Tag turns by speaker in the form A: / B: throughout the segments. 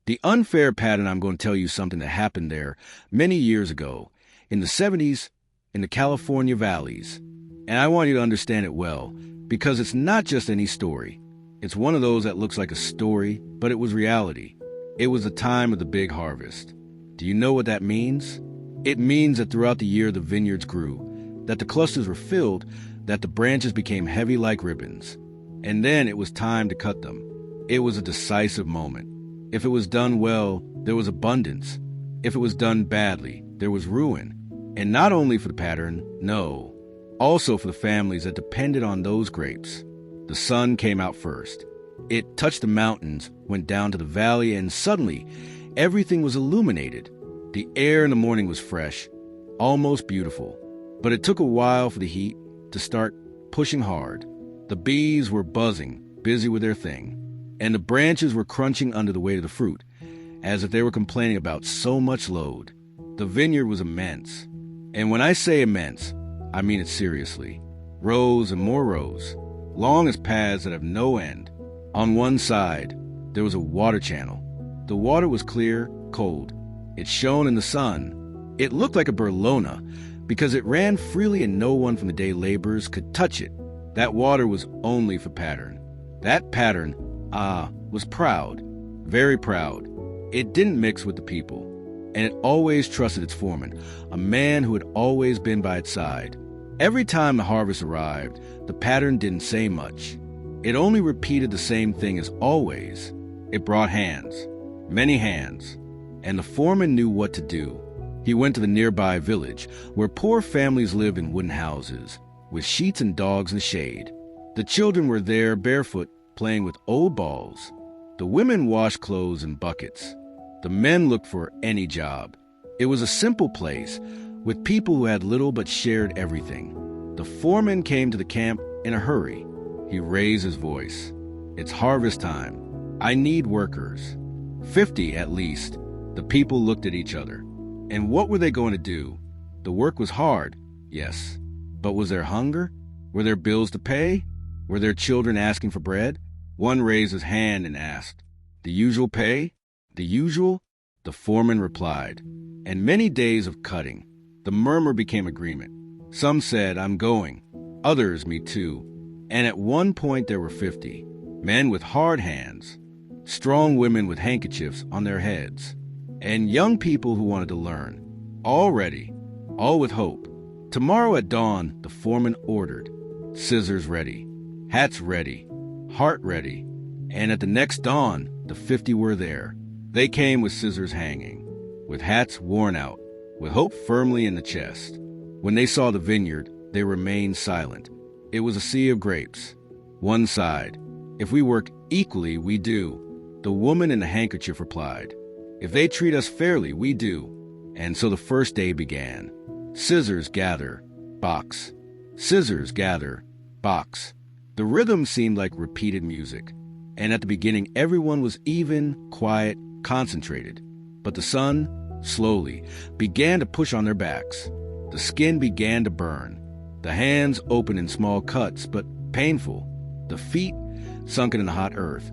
A: The unfair pattern, I'm going to tell you something that happened there many years ago, in the 70s, in the California valleys. And I want you to understand it well, because it's not just any story. It's one of those that looks like a story, but it was reality. It was the time of the big harvest. Do you know what that means? It means that throughout the year the vineyards grew, that the clusters were filled, that the branches became heavy like ribbons. And then it was time to cut them. It was a decisive moment. If it was done well, there was abundance. If it was done badly, there was ruin. And not only for the pattern, no, also for the families that depended on those grapes. The sun came out first. It touched the mountains, went down to the valley, and suddenly everything was illuminated. The air in the morning was fresh, almost beautiful. But it took a while for the heat to start pushing hard. The bees were buzzing, busy with their thing, and the branches were crunching under the weight of the fruit, as if they were complaining about so much load. The vineyard was immense. And when I say immense, I mean it seriously. Rows and more rows, long as paths that have no end. On one side, there was a water channel. The water was clear, cold. It shone in the sun. It looked like a Berlona because it ran freely and no one from the day laborers could touch it. That water was only for pattern. That pattern, was proud, very proud. It didn't mix with the people, and it always trusted its foreman, a man who had always been by its side. Every time the harvest arrived, the pattern didn't say much. It only repeated the same thing as always. It brought hands, many hands, and the foreman knew what to do. He went to the nearby village, where poor families lived in wooden houses, with sheets and dogs in the shade. The children were there barefoot, playing with old balls. The women washed clothes in buckets. The men looked for any job. It was a simple place, with people who had little but shared everything. The foreman came to the camp in a hurry. He raised his voice. "It's harvest time. I need workers. 50 at least." The people looked at each other. And what were they going to do? The work was hard, yes. But was there hunger? Were there bills to pay? Were there children asking for bread? One raised his hand and asked, "The usual pay? The usual?" The foreman replied, "And many days of cutting." The murmur became agreement. Some said, "I'm going." Others, "Me too." And at one point there were 50. Men with hard hands, strong women with handkerchiefs on their heads, and young people who wanted to learn. All ready, all with hope. Tomorrow at dawn, the foreman ordered. Scissors ready, hats ready, heart ready. And at the next dawn, the 50 were there. They came with scissors hanging, with hats worn out, with hope firmly in the chest. When they saw the vineyard, they remained silent. It was a sea of grapes. One sighed. "If we work equally, we do." The woman in the handkerchief replied, "If they treat us fairly, we do." And so the first day began. Scissors gather, box. Scissors gather, box. The rhythm seemed like repeated music. And at the beginning, everyone was even, quiet, concentrated. But the sun, slowly, began to push on their backs. The skin began to burn. The hands opened in small cuts, but painful. The feet, sunken in the hot earth,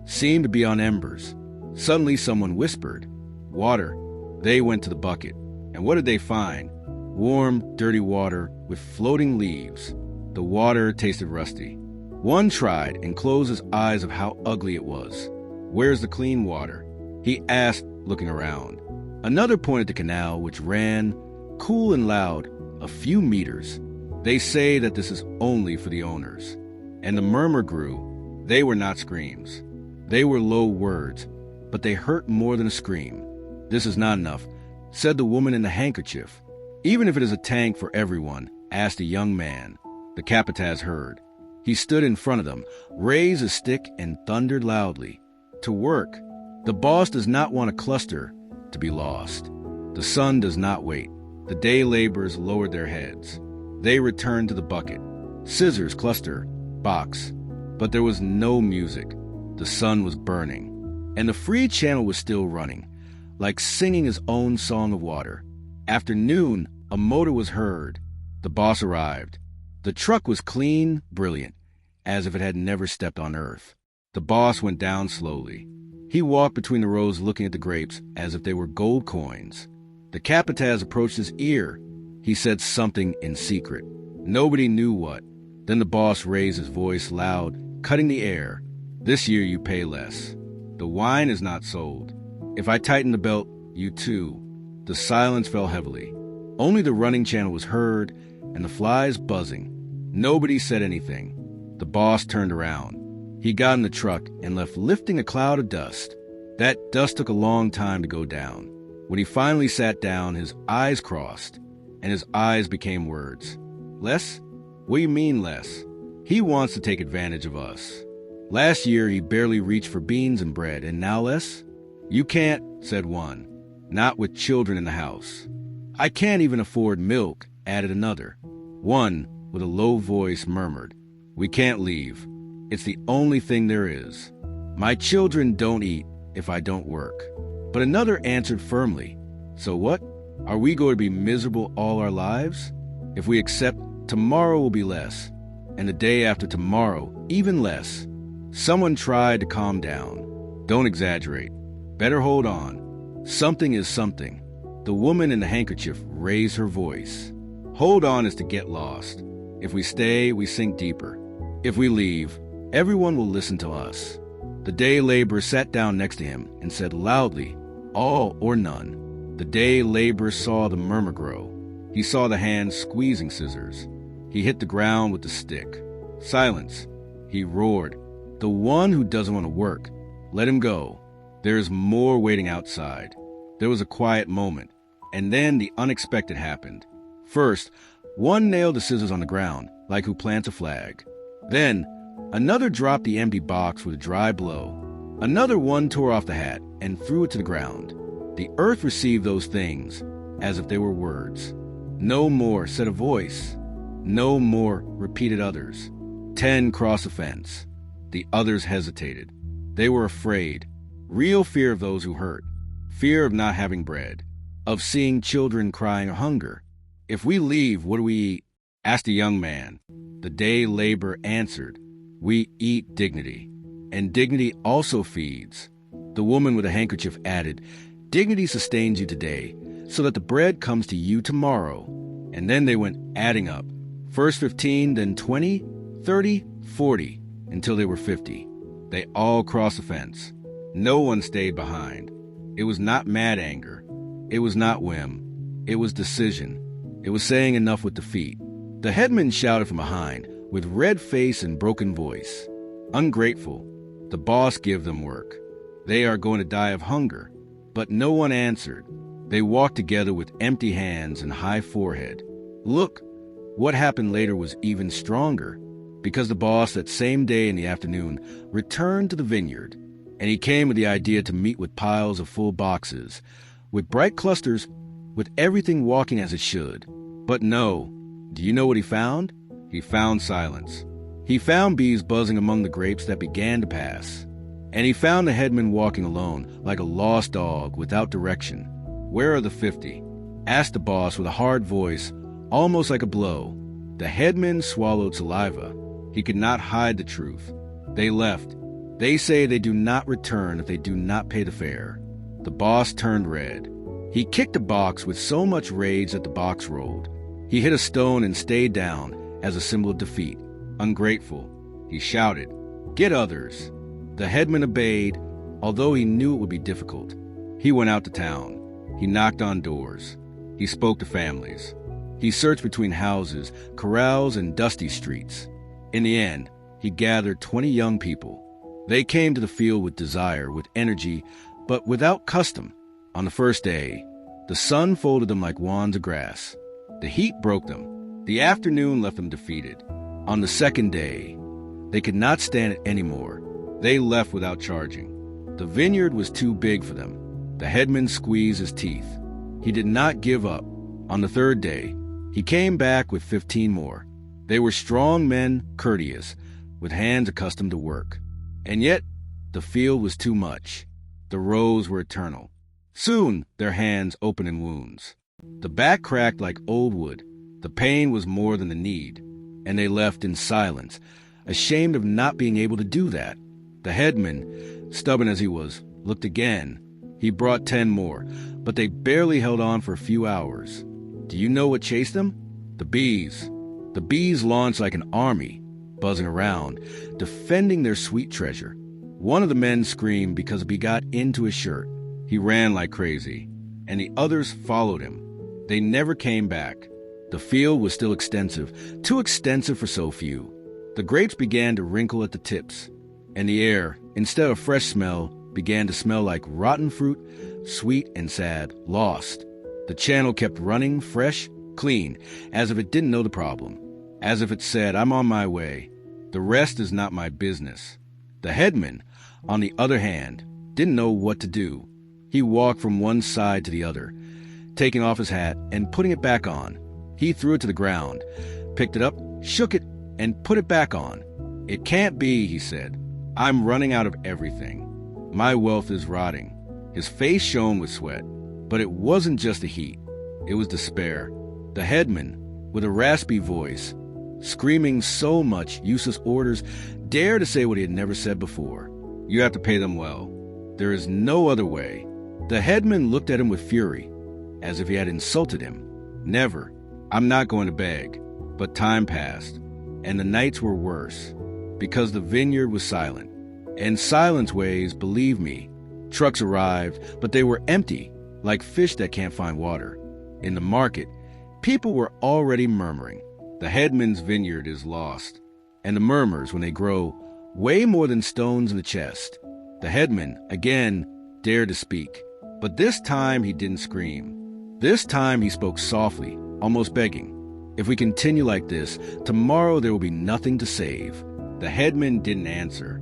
A: seemed to be on embers. Suddenly someone whispered, "Water." They went to the bucket. And what did they find? Warm, dirty water with floating leaves. The water tasted rusty. One tried and closed his eyes of how ugly it was. "Where's the clean water?" he asked, looking around. Another pointed to the canal, which ran, cool and loud, a few meters. "They say that this is only for the owners." And the murmur grew. They were not screams. They were low words, but they hurt more than a scream. "This is not enough," said the woman in the handkerchief. "Even if it is a tank for everyone," asked a young man. The capataz heard. He stood in front of them, raised his stick, and thundered loudly. "To work. The boss does not want a cluster to be lost. The sun does not wait." The day laborers lowered their heads. They returned to the bucket. Scissors, cluster, box. But there was no music. The sun was burning. And the free channel was still running, like singing his own song of water. After noon, a motor was heard. The boss arrived. The truck was clean, brilliant, as if it had never stepped on earth. The boss went down slowly. He walked between the rows looking at the grapes as if they were gold coins. The capataz approached his ear. He said something in secret. Nobody knew what. Then the boss raised his voice loud, cutting the air. "This year you pay less. The wine is not sold. If I tighten the belt, you too." The silence fell heavily. Only the running channel was heard and the flies buzzing. Nobody said anything. The boss turned around. He got in the truck and left lifting a cloud of dust. That dust took a long time to go down. When he finally sat down, his eyes crossed, and his eyes became words. "Less? What do you mean less? He wants to take advantage of us. Last year he barely reached for beans and bread, and now less? You can't," said one. "Not with children in the house." "I can't even afford milk," added another. One, with a low voice, murmured, "We can't leave. It's the only thing there is. My children don't eat if I don't work." But another answered firmly, "So what? Are we going to be miserable all our lives? If we accept, tomorrow will be less, and the day after tomorrow, even less." Someone tried to calm down. "Don't exaggerate. Better hold on. Something is something." The woman in the handkerchief raised her voice. "Hold on is to get lost. If we stay, we sink deeper. If we leave, everyone will listen to us." The day laborer sat down next to him and said loudly, "All or none." The day laborer saw the murmur grow. He saw the hand squeezing scissors. He hit the ground with the stick. "Silence," he roared. "The one who doesn't want to work, let him go. There is more waiting outside." There was a quiet moment, and then the unexpected happened. First, one nailed the scissors on the ground, like who plants a flag. Then, another dropped the empty box with a dry blow. Another one tore off the hat and threw it to the ground. The earth received those things as if they were words. "No more," said a voice. "No more," repeated others. 10 crossed the fence. The others hesitated. They were afraid. Real fear of those who hurt. Fear of not having bread. Of seeing children crying hunger. "If we leave, what do we eat?" asked a young man. The day laborer answered, "We eat dignity. And dignity also feeds." The woman with a handkerchief added, "Dignity sustains you today, so that the bread comes to you tomorrow." And then they went adding up. First 15, then 20, 30, 40, until they were 50. They all crossed the fence. No one stayed behind. It was not mad anger. It was not whim. It was decision. It was saying enough with defeat. The headman shouted from behind, with red face and broken voice. "Ungrateful. The boss give them work. They are going to die of hunger." But no one answered. They walked together with empty hands and high forehead. Look, what happened later was even stronger, because the boss that same day in the afternoon returned to the vineyard, and he came with the idea to meet with piles of full boxes, with bright clusters, with everything walking as it should. But no. Do you know what he found? He found silence. He found bees buzzing among the grapes that began to pass. And he found the headman walking alone, like a lost dog, without direction. "Where are the 50? asked the boss with a hard voice, almost like a blow. The headman swallowed saliva. He could not hide the truth. "They left. They say they do not return if they do not pay the fare." The boss turned red. He kicked the box with so much rage that the box rolled. He hit a stone and stayed down as a symbol of defeat. "Ungrateful," he shouted. "Get others." The headman obeyed, although he knew it would be difficult. He went out to town. He knocked on doors. He spoke to families. He searched between houses, corrals, and dusty streets. In the end, he gathered 20 young people. They came to the field with desire, with energy, but without custom. On the first day, the sun folded them like wands of grass. The heat broke them. The afternoon left them defeated. On the second day, they could not stand it anymore. They left without charging. The vineyard was too big for them. The headman squeezed his teeth. He did not give up. On the third day, he came back with 15 more. They were strong men, courteous, with hands accustomed to work. And yet, the field was too much. The rows were eternal. Soon, their hands opened in wounds. The back cracked like old wood. The pain was more than the need. And they left in silence, ashamed of not being able to do that. The headman, stubborn as he was, looked again. He brought 10 more, but they barely held on for a few hours. Do you know what chased them? The bees. The bees launched like an army, buzzing around, defending their sweet treasure. One of the men screamed because a bee got into his shirt. He ran like crazy, and the others followed him. They never came back. The field was still extensive, too extensive for so few. The grapes began to wrinkle at the tips, and the air, instead of fresh smell, began to smell like rotten fruit, sweet and sad, lost. The channel kept running, fresh, clean, as if it didn't know the problem, as if it said, I'm on my way. The rest is not my business. The headman, on the other hand, didn't know what to do. He walked from one side to the other, taking off his hat and putting it back on. He threw it to the ground, picked it up, shook it, and put it back on. It can't be, he said. I'm running out of everything. My wealth is rotting. His face shone with sweat, but it wasn't just the heat. It was despair. The headman, with a raspy voice, screaming so much useless orders, dared to say what he had never said before. You have to pay them well. There is no other way. The headman looked at him with fury, as if he had insulted him. Never. I'm not going to beg. But time passed, and the nights were worse, because the vineyard was silent. And silence weighs, believe me. Trucks arrived, but they were empty, like fish that can't find water. In the market, people were already murmuring. The headman's vineyard is lost. And the murmurs, when they grow, weigh more than stones in the chest. The headman, again, dared to speak. But this time he didn't scream. This time he spoke softly, almost begging. If we continue like this, tomorrow there will be nothing to save. The headman didn't answer.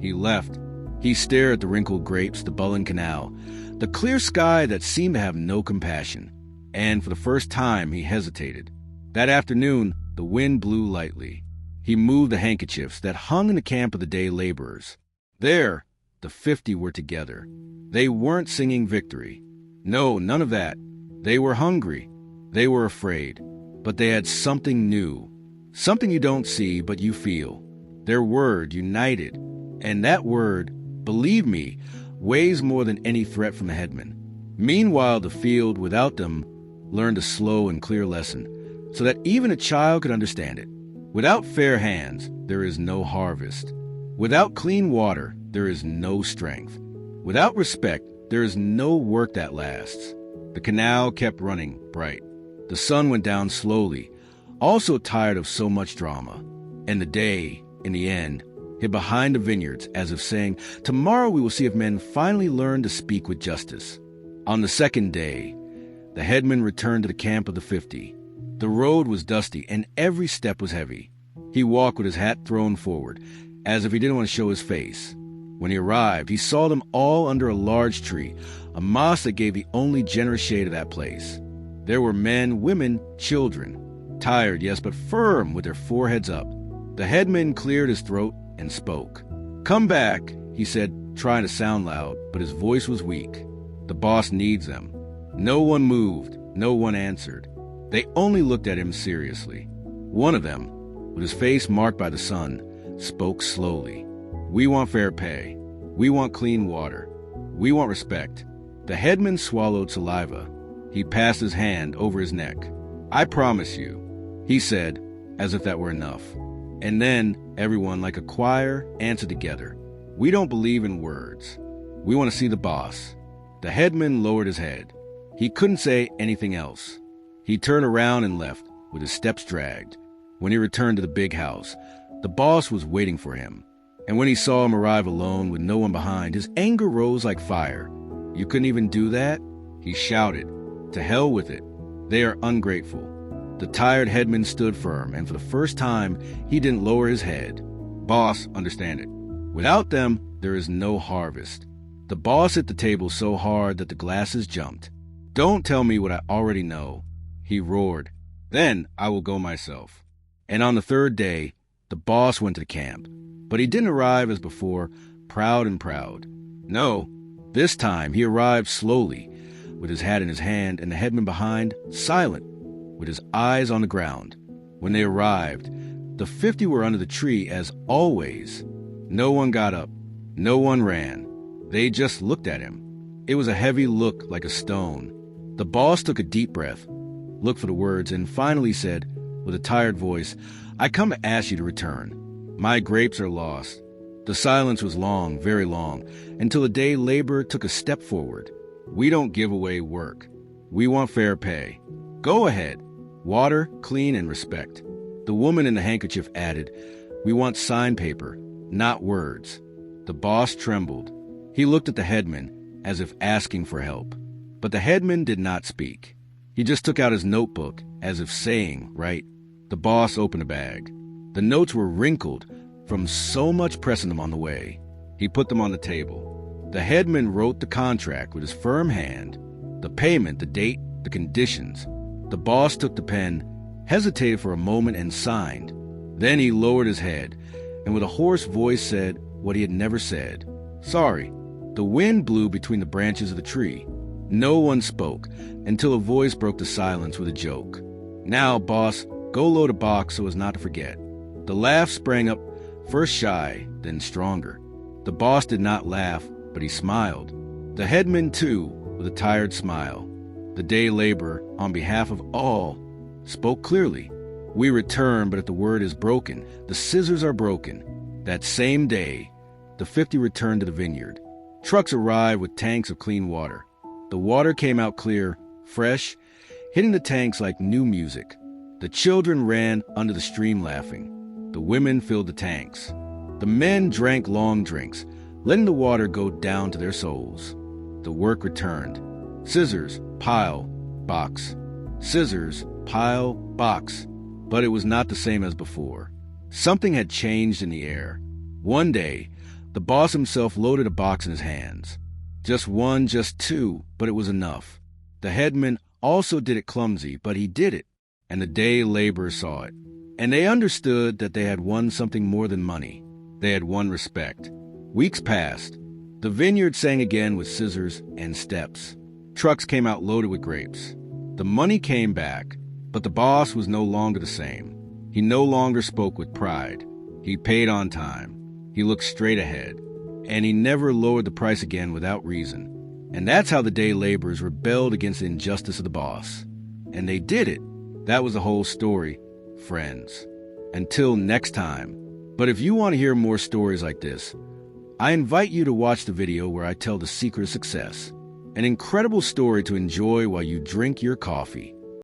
A: He left. He stared at the wrinkled grapes, the Bullen Canal, the clear sky that seemed to have no compassion. And for the first time he hesitated. That afternoon, the wind blew lightly. He moved the handkerchiefs that hung in the camp of the day laborers. There, the 50 were together. They weren't singing victory. No, none of that. They were hungry. They were afraid. But they had something new. Something you don't see, but you feel. Their word united. And that word, believe me, weighs more than any threat from the headman. Meanwhile, the field, without them, learned a slow and clear lesson, so that even a child could understand it. Without fair hands, there is no harvest. Without clean water, there is no strength. Without respect, there is no work that lasts. The canal kept running bright. The sun went down slowly, also tired of so much drama. And the day, in the end, hid behind the vineyards as if saying, tomorrow we will see if men finally learn to speak with justice. On the second day, the headman returned to the camp of the 50. The road was dusty and every step was heavy. He walked with his hat thrown forward, as if he didn't want to show his face. When he arrived, he saw them all under a large tree, a moss that gave the only generous shade of that place. There were men, women, children, tired, yes, but firm with their foreheads up. The headman cleared his throat and spoke. Come back, he said, trying to sound loud, but his voice was weak. The boss needs them. No one moved, no one answered. They only looked at him seriously. One of them, with his face marked by the sun, spoke slowly. We want fair pay. We want clean water. We want respect. The headman swallowed saliva. He passed his hand over his neck. I promise you, he said, as if that were enough. And then everyone, like a choir, answered together. We don't believe in words. We want to see the boss. The headman lowered his head. He couldn't say anything else. He turned around and left, with his steps dragged. When he returned to the big house, the boss was waiting for him. And when he saw him arrive alone with no one behind, his anger rose like fire. You couldn't even do that? He shouted. To hell with it. They are ungrateful. The tired headman stood firm, and for the first time, he didn't lower his head. Boss, understand it. Without them, there is no harvest. The boss hit the table so hard that the glasses jumped. Don't tell me what I already know, he roared. Then I will go myself. And on the third day, the boss went to the camp. But he didn't arrive as before, proud and proud. No, this time he arrived slowly, with his hat in his hand and the headman behind, silent, with his eyes on the ground. When they arrived, the 50 were under the tree as always. No one got up. No one ran. They just looked at him. It was a heavy look like a stone. The boss took a deep breath, looked for the words, and finally said, with a tired voice, "I come to ask you to return. My grapes are lost." The silence was long, very long, until a day laborer took a step forward. "We don't give away work. We want fair pay. Go ahead. Water, clean, and respect." The woman in the handkerchief added, "We want sign paper, not words." The boss trembled. He looked at the headman, as if asking for help. But the headman did not speak. He just took out his notebook, as if saying, "Right." The boss opened a bag. The notes were wrinkled from so much pressing them on the way. He put them on the table. The headman wrote the contract with his firm hand, the payment, the date, the conditions. The boss took the pen, hesitated for a moment, and signed. Then he lowered his head, and with a hoarse voice said what he had never said. "Sorry." The wind blew between the branches of the tree. No one spoke until a voice broke the silence with a joke. "Now, boss, go load a box so as not to forget." The laugh sprang up, first shy, then stronger. The boss did not laugh, but he smiled. The headman, too, with a tired smile. The day laborer, on behalf of all, spoke clearly. "We return, but if the word is broken, the scissors are broken." That same day, the 50 returned to the vineyard. Trucks arrived with tanks of clean water. The water came out clear, fresh, hitting the tanks like new music. The children ran under the stream laughing. The women filled the tanks. The men drank long drinks, letting the water go down to their souls. The work returned. Scissors, pile, box. Scissors, pile, box. But it was not the same as before. Something had changed in the air. One day, the boss himself loaded a box in his hands. Just one, just two, but it was enough. The headman also did it clumsy, but he did it, and the day laborers saw it. And they understood that they had won something more than money. They had won respect. Weeks passed. The vineyard sang again with scissors and steps. Trucks came out loaded with grapes. The money came back, but the boss was no longer the same. He no longer spoke with pride. He paid on time. He looked straight ahead, and he never lowered the price again without reason. And that's how the day laborers rebelled against the injustice of the boss. And they did it. That was the whole story, friends. Until next time. But if you want to hear more stories like this, I invite you to watch the video where I tell the secret of success. An incredible story to enjoy while you drink your coffee.